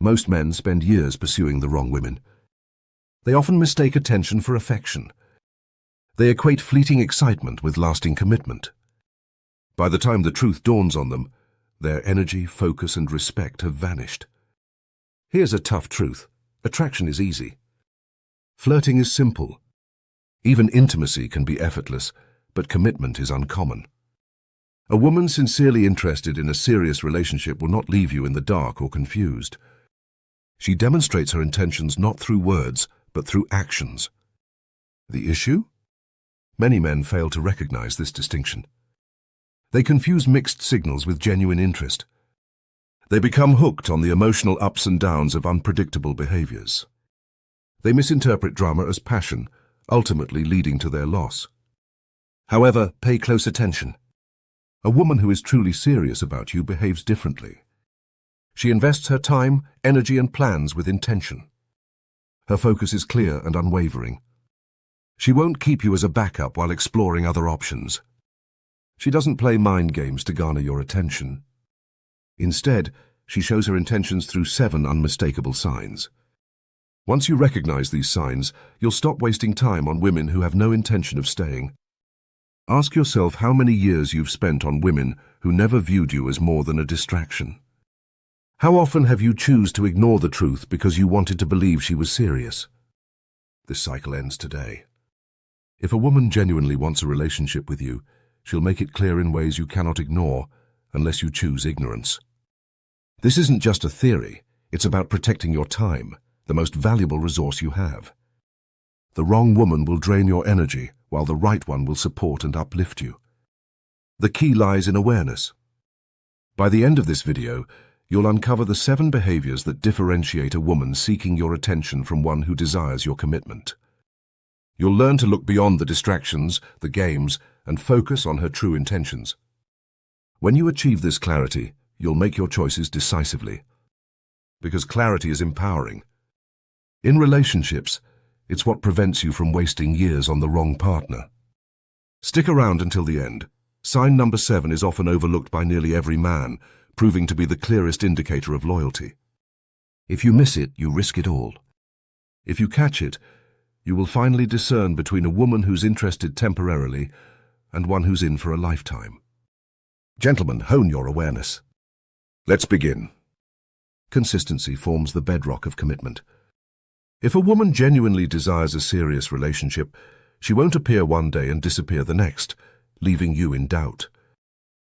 Most men spend years pursuing the wrong women. They often mistake attention for affection. They equate fleeting excitement with lasting commitment. By the time the truth dawns on them, their energy, focus, and respect have vanished. Here's a tough truth. Attraction is easy. Flirting is simple. Even intimacy can be effortless, but commitment is uncommon. A woman sincerely interested in a serious relationship will not leave you in the dark or confused. She demonstrates her intentions not through words, but through actions. The issue? Many men fail to recognize this distinction. They confuse mixed signals with genuine interest. They become hooked on the emotional ups and downs of unpredictable behaviors. They misinterpret drama as passion, ultimately leading to their loss. However, pay close attention. A woman who is truly serious about you behaves differently. She invests her time, energy, and plans with intention. Her focus is clear and unwavering. She won't keep you as a backup while exploring other options. She doesn't play mind games to garner your attention. Instead, she shows her intentions through 7 unmistakable signs. Once you recognize these signs, you'll stop wasting time on women who have no intention of staying. Ask yourself how many years you've spent on women who never viewed you as more than a distraction. How often have you chosen to ignore the truth because you wanted to believe she was serious? This cycle ends today. If a woman genuinely wants a relationship with you, she'll make it clear in ways you cannot ignore unless you choose ignorance. This isn't just a theory, it's about protecting your time, the most valuable resource you have. The wrong woman will drain your energy, while the right one will support and uplift you. The key lies in awareness. By the end of this video, you'll uncover the 7 behaviors that differentiate a woman seeking your attention from one who desires your commitment. You'll learn to look beyond the distractions, the games, and focus on her true intentions. When you achieve this clarity, you'll make your choices decisively. Because clarity is empowering. In relationships, it's what prevents you from wasting years on the wrong partner. Stick around until the end. Sign number 7 is often overlooked by nearly every man, proving to be the clearest indicator of loyalty. If you miss it, you risk it all. If you catch it, you will finally discern between a woman who's interested temporarily and one who's in for a lifetime. Gentlemen, hone your awareness. Let's begin. Consistency forms the bedrock of commitment. If a woman genuinely desires a serious relationship, she won't appear one day and disappear the next, leaving you in doubt.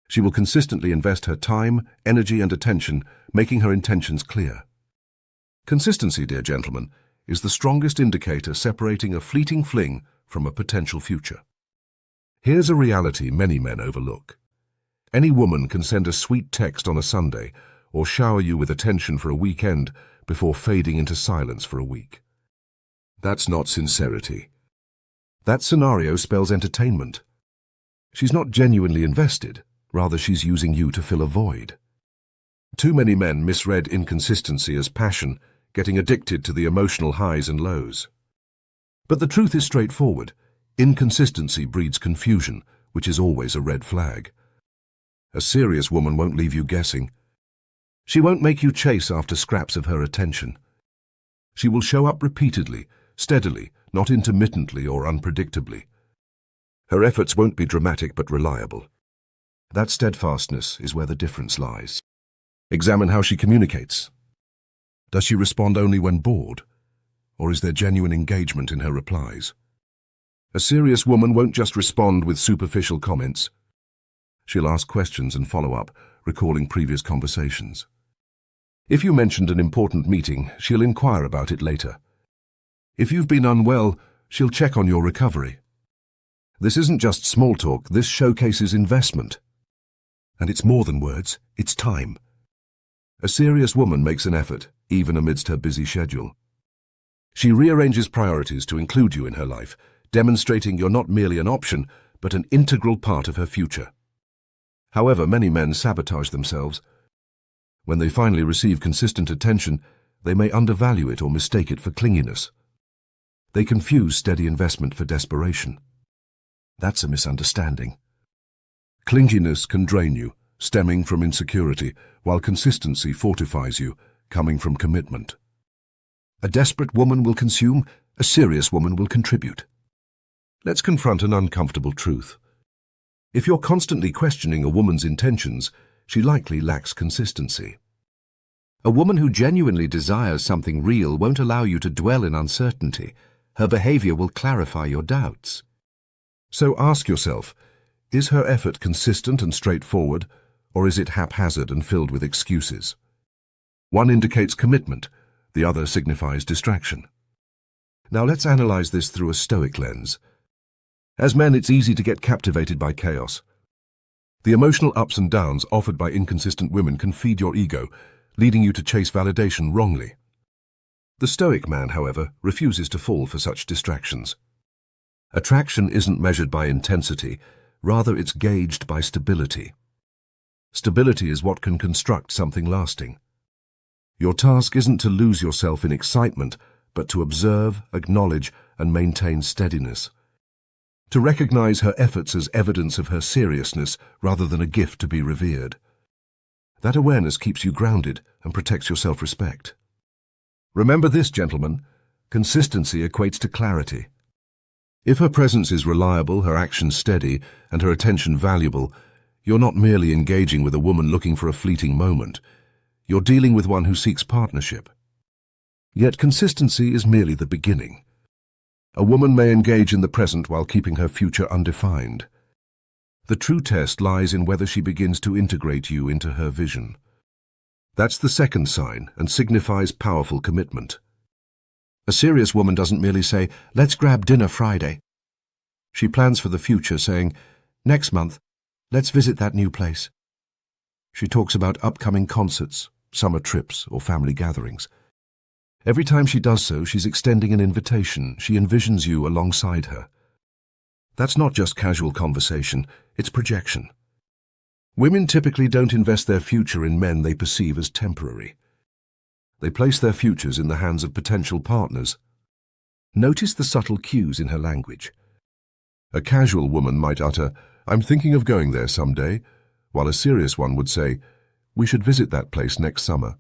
She will consistently invest her time, energy, and attention, making her intentions clear. Consistency, dear gentlemen, is the strongest indicator separating a fleeting fling from a potential future. Here's a reality many men overlook. Any woman can send a sweet text on a Sunday or shower you with attention for a weekend before fading into silence for a week. That's not sincerity. That scenario spells entertainment. She's not genuinely invested, rather she's using you to fill a void. Too many men misread inconsistency as passion, getting addicted to the emotional highs and lows. But the truth is straightforward. Inconsistency breeds confusion, which is always a red flag. A serious woman won't leave you guessing. She won't make you chase after scraps of her attention. She will show up repeatedly, steadily, not intermittently or unpredictably. Her efforts won't be dramatic but reliable. That steadfastness is where the difference lies. Examine how she communicates. Does she respond only when bored? Or is there genuine engagement in her replies? A serious woman won't just respond with superficial comments. She'll ask questions and follow up, recalling previous conversations. If you mentioned an important meeting, she'll inquire about it later. If you've been unwell, she'll check on your recovery. This isn't just small talk, this showcases investment. And it's more than words, it's time. A serious woman makes an effort, even amidst her busy schedule. She rearranges priorities to include you in her life, demonstrating you're not merely an option, but an integral part of her future. However, many men sabotage themselves. When they finally receive consistent attention, they may undervalue it or mistake it for clinginess. They confuse steady investment for desperation. That's a misunderstanding. Clinginess can drain you, stemming from insecurity, while consistency fortifies you, coming from commitment. A desperate woman will consume, a serious woman will contribute. Let's confront an uncomfortable truth. If you're constantly questioning a woman's intentions, she likely lacks consistency. A woman who genuinely desires something real won't allow you to dwell in uncertainty. Her behavior will clarify your doubts. So ask yourself, is her effort consistent and straightforward, or is it haphazard and filled with excuses? One indicates commitment, the other signifies distraction. Now let's analyze this through a Stoic lens. As men, it's easy to get captivated by chaos. The emotional ups and downs offered by inconsistent women can feed your ego, leading you to chase validation wrongly. The Stoic man, however, refuses to fall for such distractions. Attraction isn't measured by intensity, rather it's gauged by stability. Stability is what can construct something lasting. Your task isn't to lose yourself in excitement, but to observe, acknowledge, and maintain steadiness. To recognize her efforts as evidence of her seriousness rather than a gift to be revered. That awareness keeps you grounded and protects your self-respect. Remember this, gentlemen, consistency equates to clarity. If her presence is reliable, her actions steady, and her attention valuable, you're not merely engaging with a woman looking for a fleeting moment. You're dealing with one who seeks partnership. Yet consistency is merely the beginning. A woman may engage in the present while keeping her future undefined. The true test lies in whether she begins to integrate you into her vision. That's the second sign and signifies powerful commitment. A serious woman doesn't merely say, "Let's grab dinner Friday." She plans for the future, saying, "Next month, let's visit that new place." She talks about upcoming concerts, summer trips, or family gatherings. Every time she does so, she's extending an invitation. She envisions you alongside her. That's not just casual conversation, it's projection. Women typically don't invest their future in men they perceive as temporary. They place their futures in the hands of potential partners. Notice the subtle cues in her language. A casual woman might utter, "I'm thinking of going there someday," while a serious one would say, "We should visit that place next summer."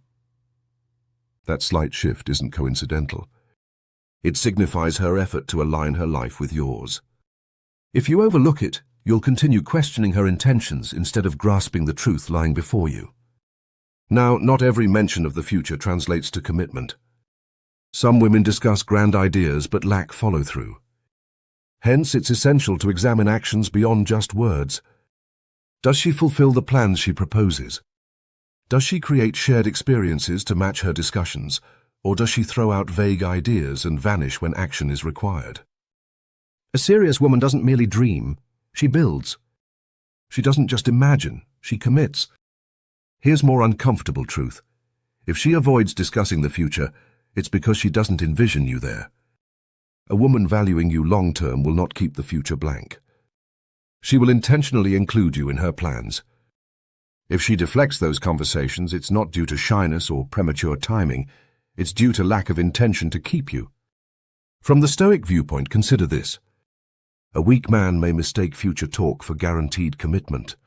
That slight shift isn't coincidental. It signifies her effort to align her life with yours. If you overlook it, you'll continue questioning her intentions instead of grasping the truth lying before you. Now, not every mention of the future translates to commitment. Some women discuss grand ideas but lack follow-through. Hence, it's essential to examine actions beyond just words. Does she fulfill the plans she proposes? Does she create shared experiences to match her discussions, or does she throw out vague ideas and vanish when action is required? A serious woman doesn't merely dream, she builds. She doesn't just imagine, she commits. Here's more uncomfortable truth. If she avoids discussing the future, it's because she doesn't envision you there. A woman valuing you long-term will not keep the future blank. She will intentionally include you in her plans. If she deflects those conversations, it's not due to shyness or premature timing, it's due to lack of intention to keep you. From the Stoic viewpoint, consider this. A weak man may mistake future talk for guaranteed commitment.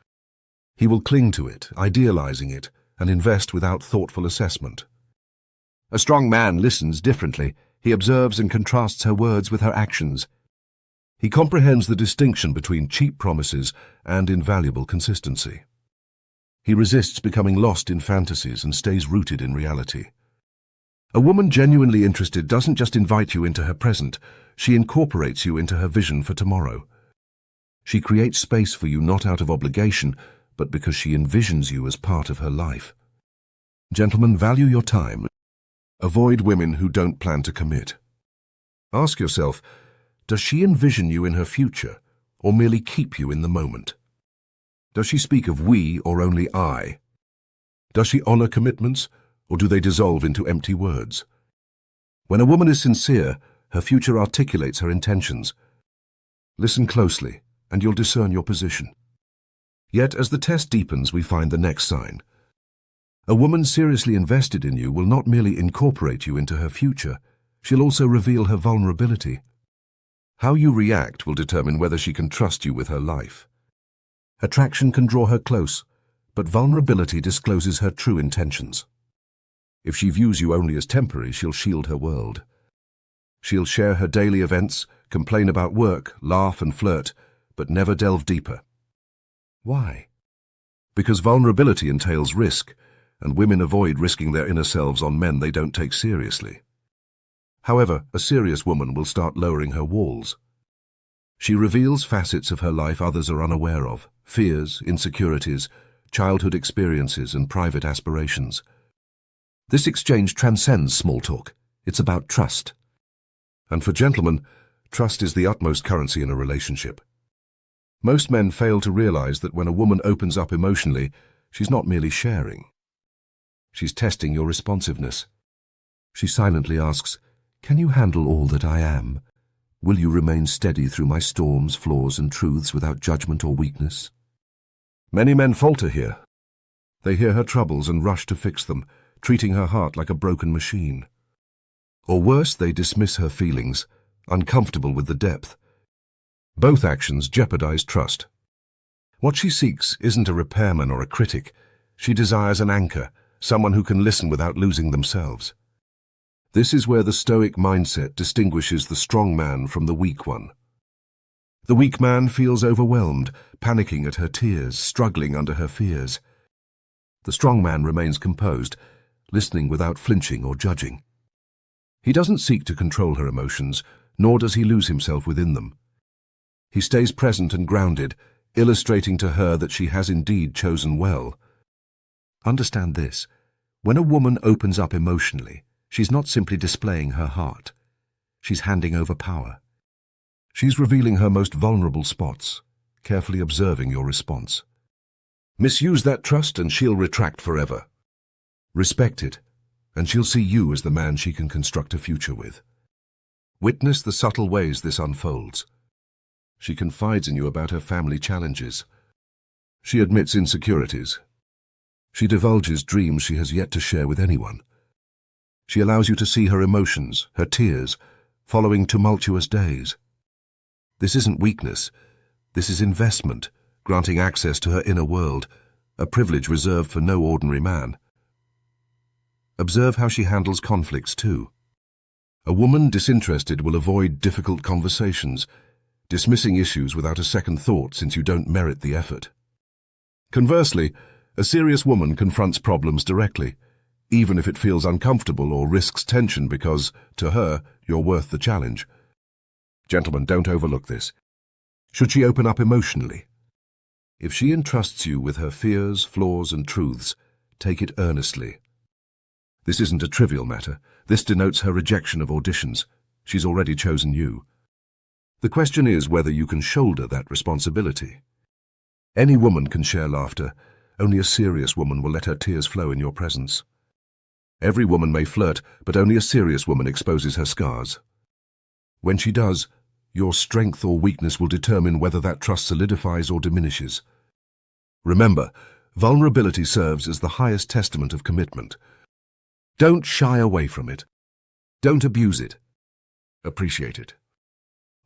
He will cling to it, idealizing it, and invest without thoughtful assessment. A strong man listens differently. He observes and contrasts her words with her actions. He comprehends the distinction between cheap promises and invaluable consistency. He resists becoming lost in fantasies and stays rooted in reality. A woman genuinely interested doesn't just invite you into her present, she incorporates you into her vision for tomorrow. She creates space for you not out of obligation, but because she envisions you as part of her life. Gentlemen, value your time. Avoid women who don't plan to commit. Ask yourself, does she envision you in her future, or merely keep you in the moment? Does she speak of we or only I? Does she honor commitments, or do they dissolve into empty words? When a woman is sincere, her future articulates her intentions. Listen closely, and you'll discern your position. Yet, as the test deepens, we find the next sign. A woman seriously invested in you will not merely incorporate you into her future, she'll also reveal her vulnerability. How you react will determine whether she can trust you with her life. Attraction can draw her close, but vulnerability discloses her true intentions. If she views you only as temporary, she'll shield her world. She'll share her daily events, complain about work, laugh and flirt, but never delve deeper. Why? Because vulnerability entails risk, and women avoid risking their inner selves on men they don't take seriously. However, a serious woman will start lowering her walls. She reveals facets of her life others are unaware of, fears, insecurities, childhood experiences, and private aspirations. This exchange transcends small talk. It's about trust. And for gentlemen, trust is the utmost currency in a relationship. Most men fail to realize that when a woman opens up emotionally, she's not merely sharing. She's testing your responsiveness. She silently asks, "Can you handle all that I am? Will you remain steady through my storms, flaws, and truths without judgment or weakness?" Many men falter here. They hear her troubles and rush to fix them, treating her heart like a broken machine. Or worse, they dismiss her feelings, uncomfortable with the depth. Both actions jeopardize trust. What she seeks isn't a repairman or a critic. She desires an anchor, someone who can listen without losing themselves. This is where the Stoic mindset distinguishes the strong man from the weak one. The weak man feels overwhelmed, panicking at her tears, struggling under her fears. The strong man remains composed, listening without flinching or judging. He doesn't seek to control her emotions, nor does he lose himself within them. He stays present and grounded, illustrating to her that she has indeed chosen well. Understand this: when a woman opens up emotionally, she's not simply displaying her heart. She's handing over power. She's revealing her most vulnerable spots, carefully observing your response. Misuse that trust and she'll retract forever. Respect it, and she'll see you as the man she can construct a future with. Witness the subtle ways this unfolds. She confides in you about her family challenges. She admits insecurities. She divulges dreams she has yet to share with anyone. She allows you to see her emotions, her tears, following tumultuous days. This isn't weakness. This is investment, granting access to her inner world, a privilege reserved for no ordinary man. Observe how she handles conflicts too. A woman disinterested will avoid difficult conversations, dismissing issues without a second thought since you don't merit the effort. Conversely, a serious woman confronts problems directly, even if it feels uncomfortable or risks tension because, to her, you're worth the challenge. Gentlemen, don't overlook this. Should she open up emotionally? If she entrusts you with her fears, flaws, and truths, take it earnestly. This isn't a trivial matter. This denotes her rejection of auditions. She's already chosen you. The question is whether you can shoulder that responsibility. Any woman can share laughter. Only a serious woman will let her tears flow in your presence. Every woman may flirt, but only a serious woman exposes her scars. When she does, your strength or weakness will determine whether that trust solidifies or diminishes. Remember, vulnerability serves as the highest testament of commitment. Don't shy away from it. Don't abuse it. Appreciate it.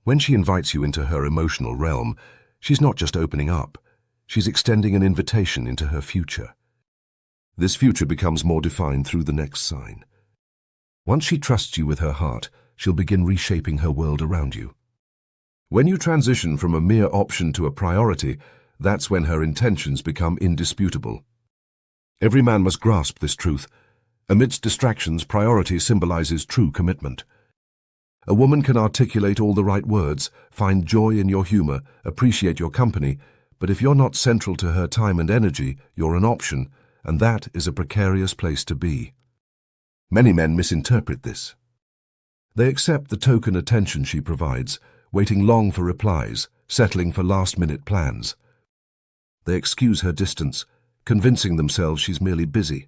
When she invites you into her emotional realm, she's not just opening up. She's extending an invitation into her future. This future becomes more defined through the next sign. Once she trusts you with her heart, she'll begin reshaping her world around you. When you transition from a mere option to a priority, that's when her intentions become indisputable. Every man must grasp this truth. Amidst distractions, priority symbolizes true commitment. A woman can articulate all the right words, find joy in your humor, appreciate your company, but if you're not central to her time and energy, you're an option, and that is a precarious place to be. Many men misinterpret this. They accept the token attention she provides, waiting long for replies, settling for last-minute plans. They excuse her distance, convincing themselves she's merely busy.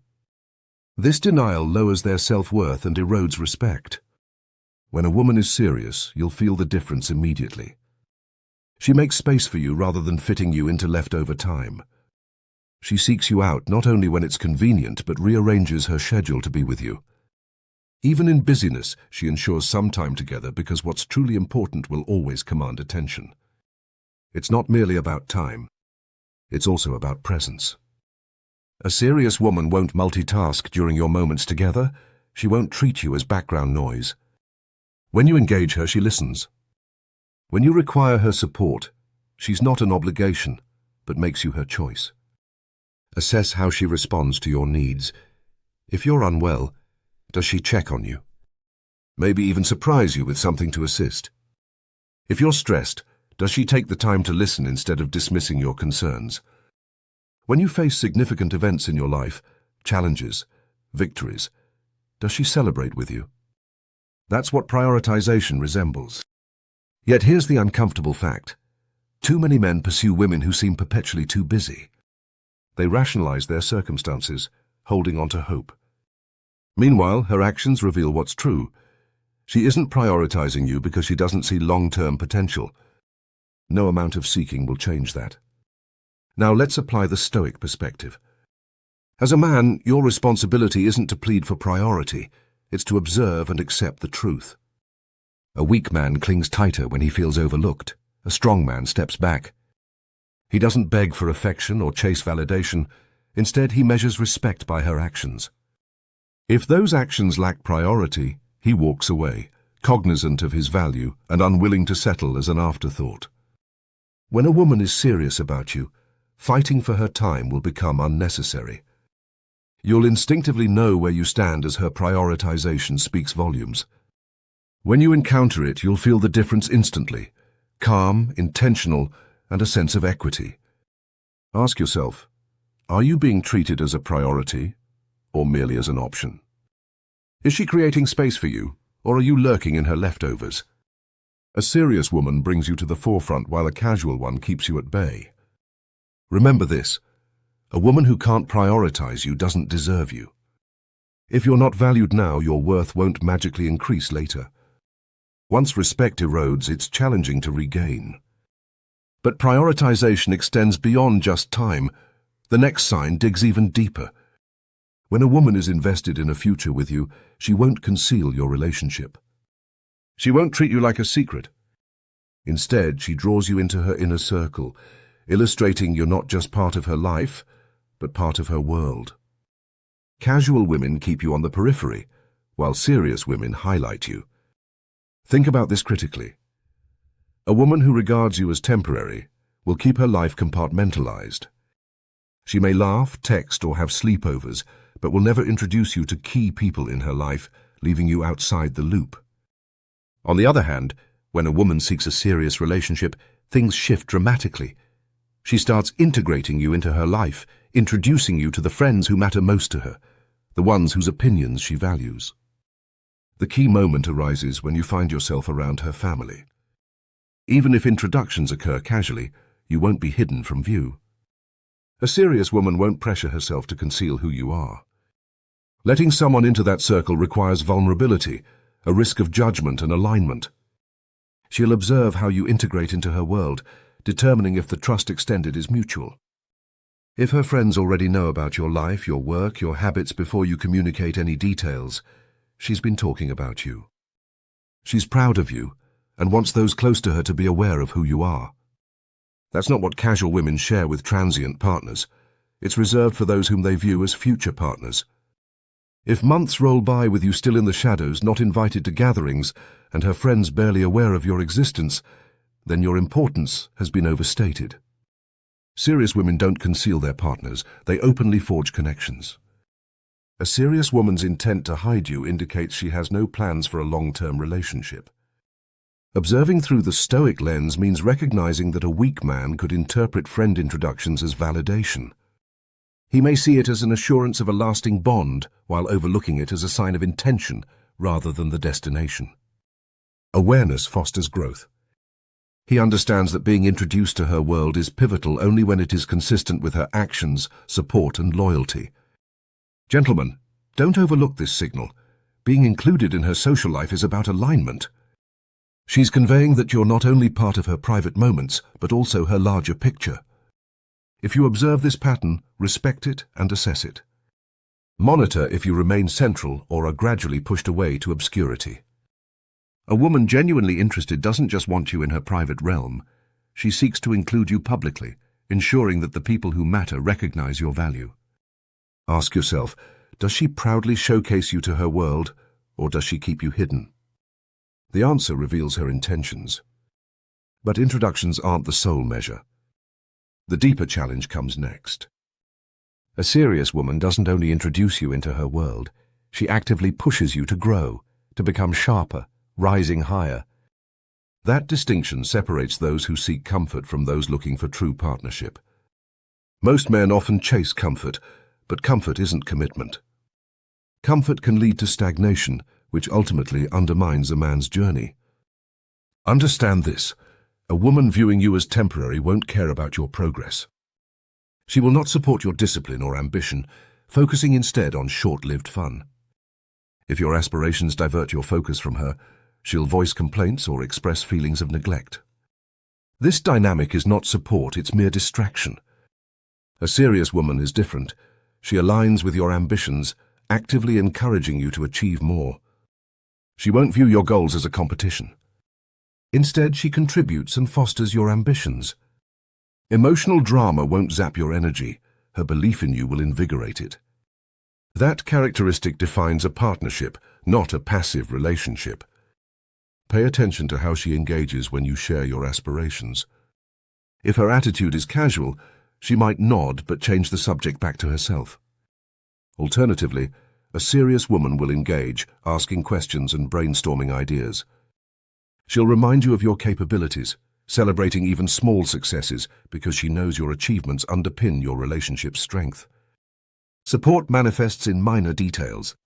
This denial lowers their self-worth and erodes respect. When a woman is serious, you'll feel the difference immediately. She makes space for you rather than fitting you into leftover time. She seeks you out not only when it's convenient, but rearranges her schedule to be with you. Even in busyness, she ensures some time together because what's truly important will always command attention. It's not merely about time. It's also about presence. A serious woman won't multitask during your moments together. She won't treat you as background noise. When you engage her, she listens. When you require her support, she's not an obligation, but makes you her choice. Assess how she responds to your needs. If you're unwell, does she check on you? Maybe even surprise you with something to assist. If you're stressed, does she take the time to listen instead of dismissing your concerns? When you face significant events in your life, challenges, victories, does she celebrate with you? That's what prioritization resembles. Yet here's the uncomfortable fact. Too many men pursue women who seem perpetually too busy. They rationalize their circumstances, holding on to hope. Meanwhile, her actions reveal what's true. She isn't prioritizing you because she doesn't see long-term potential. No amount of seeking will change that. Now let's apply the Stoic perspective. As a man, your responsibility isn't to plead for priority, it's to observe and accept the truth. A weak man clings tighter when he feels overlooked. A strong man steps back. He doesn't beg for affection or chase validation. Instead, he measures respect by her actions. If those actions lack priority, he walks away, cognizant of his value and unwilling to settle as an afterthought. When a woman is serious about you, fighting for her time will become unnecessary. You'll instinctively know where you stand as her prioritization speaks volumes. When you encounter it, you'll feel the difference instantly. Calm, intentional, and a sense of equity. Ask yourself, are you being treated as a priority or merely as an option? Is she creating space for you, or are you lurking in her leftovers? A serious woman brings you to the forefront while a casual one keeps you at bay. Remember this, a woman who can't prioritize you doesn't deserve you. If you're not valued now, your worth won't magically increase later. Once respect erodes, it's challenging to regain. But prioritization extends beyond just time. The next sign digs even deeper. When a woman is invested in a future with you, she won't conceal your relationship. She won't treat you like a secret. Instead, she draws you into her inner circle, illustrating you're not just part of her life, but part of her world. Casual women keep you on the periphery, while serious women highlight you. Think about this critically. A woman who regards you as temporary will keep her life compartmentalized. She may laugh, text, or have sleepovers, but will never introduce you to key people in her life, leaving you outside the loop. On the other hand, when a woman seeks a serious relationship, things shift dramatically. She starts integrating you into her life, introducing you to the friends who matter most to her, the ones whose opinions she values. The key moment arises when you find yourself around her family. Even if introductions occur casually, you won't be hidden from view. A serious woman won't pressure herself to conceal who you are. Letting someone into that circle requires vulnerability, a risk of judgment and alignment. She'll observe how you integrate into her world, determining if the trust extended is mutual. If her friends already know about your life, your work, your habits before you communicate any details, she's been talking about you. She's proud of you and wants those close to her to be aware of who you are. That's not what casual women share with transient partners. It's reserved for those whom they view as future partners. If months roll by with you still in the shadows, not invited to gatherings, and her friends barely aware of your existence, then your importance has been overstated. Serious women don't conceal their partners, they openly forge connections. A serious woman's intent to hide you indicates she has no plans for a long-term relationship. Observing through the Stoic lens means recognizing that a weak man could interpret friend introductions as validation. He may see it as an assurance of a lasting bond, while overlooking it as a sign of intention rather than the destination. Awareness fosters growth. He understands that being introduced to her world is pivotal only when it is consistent with her actions, support, and loyalty. Gentlemen, don't overlook this signal. Being included in her social life is about alignment. She's conveying that you're not only part of her private moments, but also her larger picture. If you observe this pattern, respect it and assess it. Monitor if you remain central or are gradually pushed away to obscurity. A woman genuinely interested doesn't just want you in her private realm. She seeks to include you publicly, ensuring that the people who matter recognize your value. Ask yourself, does she proudly showcase you to her world, or does she keep you hidden? The answer reveals her intentions. But introductions aren't the sole measure. The deeper challenge comes next. A serious woman doesn't only introduce you into her world, she actively pushes you to grow, to become sharper, rising higher. That distinction separates those who seek comfort from those looking for true partnership. Most men often chase comfort, but comfort isn't commitment. Comfort can lead to stagnation, which ultimately undermines a man's journey. Understand this. A woman viewing you as temporary won't care about your progress. She will not support your discipline or ambition, focusing instead on short-lived fun. If your aspirations divert your focus from her, she'll voice complaints or express feelings of neglect. This dynamic is not support, it's mere distraction. A serious woman is different. She aligns with your ambitions, actively encouraging you to achieve more. She won't view your goals as a competition. Instead, she contributes and fosters your ambitions. Emotional drama won't zap your energy. Her belief in you will invigorate it. That characteristic defines a partnership, not a passive relationship. Pay attention to how she engages when you share your aspirations. If her attitude is casual, she might nod but change the subject back to herself. Alternatively, a serious woman will engage, asking questions and brainstorming ideas. She'll remind you of your capabilities, celebrating even small successes because she knows your achievements underpin your relationship's strength. Support manifests in minor details.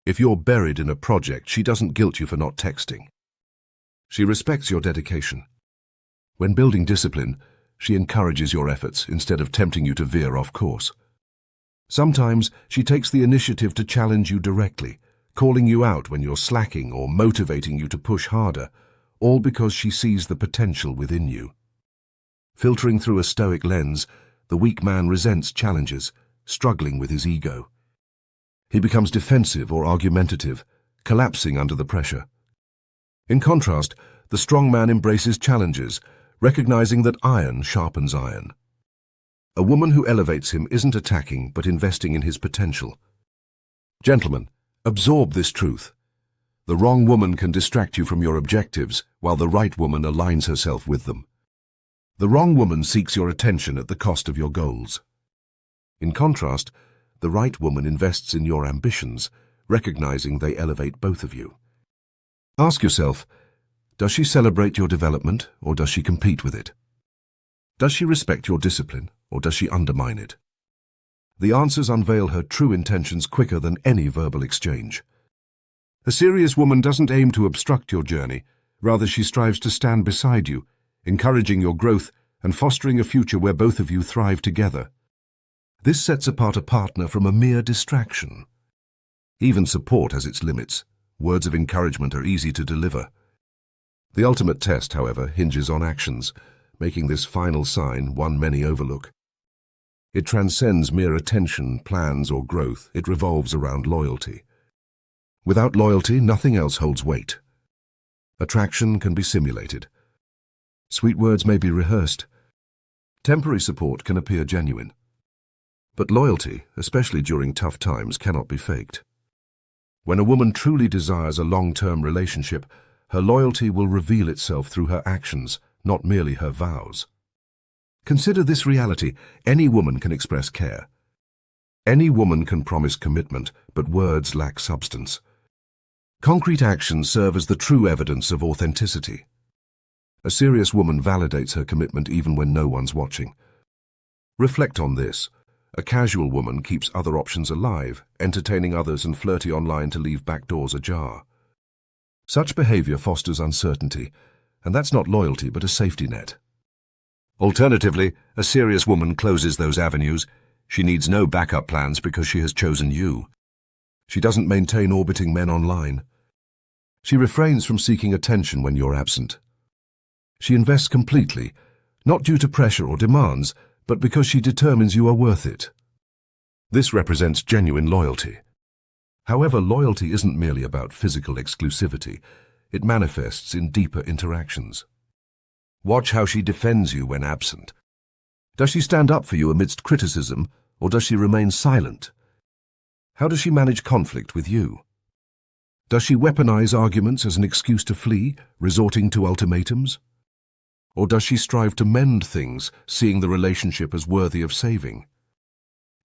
If you're buried in a project, she doesn't guilt you for not texting. She respects your dedication. When building discipline, she encourages your efforts instead of tempting you to veer off course. Sometimes she takes the initiative to challenge you directly, calling you out when you're slacking or motivating you to push harder, all because she sees the potential within you. Filtering through a Stoic lens, the weak man resents challenges, struggling with his ego. He becomes defensive or argumentative, collapsing under the pressure. In contrast, the strong man embraces challenges, recognizing that iron sharpens iron. A woman who elevates him isn't attacking but investing in his potential. Gentlemen, absorb this truth. The wrong woman can distract you from your objectives, while the right woman aligns herself with them. The wrong woman seeks your attention at the cost of your goals. In contrast, the right woman invests in your ambitions, recognizing they elevate both of you. Ask yourself, does she celebrate your development or does she compete with it? Does she respect your discipline or does she undermine it? The answers unveil her true intentions quicker than any verbal exchange. A serious woman doesn't aim to obstruct your journey, rather she strives to stand beside you, encouraging your growth and fostering a future where both of you thrive together. This sets apart a partner from a mere distraction. Even support has its limits. Words of encouragement are easy to deliver. The ultimate test, however, hinges on actions, making this final sign one many overlook. It transcends mere attention, plans, or growth. It revolves around loyalty. Without loyalty, nothing else holds weight. Attraction can be simulated. Sweet words may be rehearsed. Temporary support can appear genuine. But loyalty, especially during tough times, cannot be faked. When a woman truly desires a long-term relationship, her loyalty will reveal itself through her actions, not merely her vows. Consider this reality: any woman can express care. Any woman can promise commitment, but words lack substance. Concrete actions serve as the true evidence of authenticity. A serious woman validates her commitment even when no one's watching. Reflect on this. A casual woman keeps other options alive, entertaining others and flirty online to leave back doors ajar. Such behavior fosters uncertainty, and that's not loyalty but a safety net. Alternatively, a serious woman closes those avenues. She needs no backup plans because she has chosen you. She doesn't maintain orbiting men online. She refrains from seeking attention when you're absent. She invests completely, not due to pressure or demands, but because she determines you are worth it. This represents genuine loyalty. However, loyalty isn't merely about physical exclusivity. It manifests in deeper interactions. Watch how she defends you when absent. Does she stand up for you amidst criticism, or does she remain silent, How does she manage conflict with you? Does she weaponize arguments as an excuse to flee, resorting to ultimatums? Or does she strive to mend things, seeing the relationship as worthy of saving?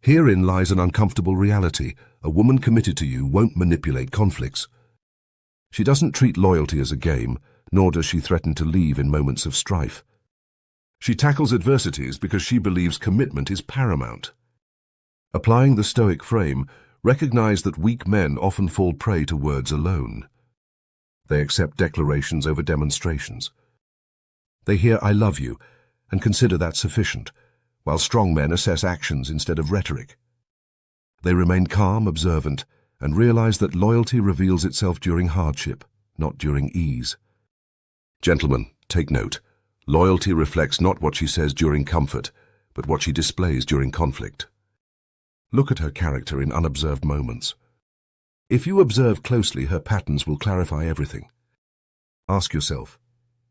Herein lies an uncomfortable reality. A woman committed to you won't manipulate conflicts. She doesn't treat loyalty as a game, nor does she threaten to leave in moments of strife. She tackles adversities because she believes commitment is paramount. Applying the Stoic frame, recognize that weak men often fall prey to words alone. They accept declarations over demonstrations. They hear "I love you" and consider that sufficient, while strong men assess actions instead of rhetoric. They remain calm, observant, and realize that loyalty reveals itself during hardship, not during ease. Gentlemen, take note. Loyalty reflects not what she says during comfort, but what she displays during conflict. Look at her character in unobserved moments. If you observe closely, her patterns will clarify everything. Ask yourself,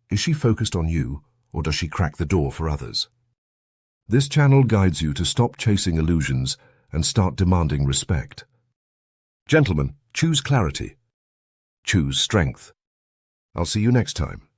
is she focused on you, or does she crack the door for others? This channel guides you to stop chasing illusions and start demanding respect. Gentlemen, choose clarity. Choose strength. I'll see you next time.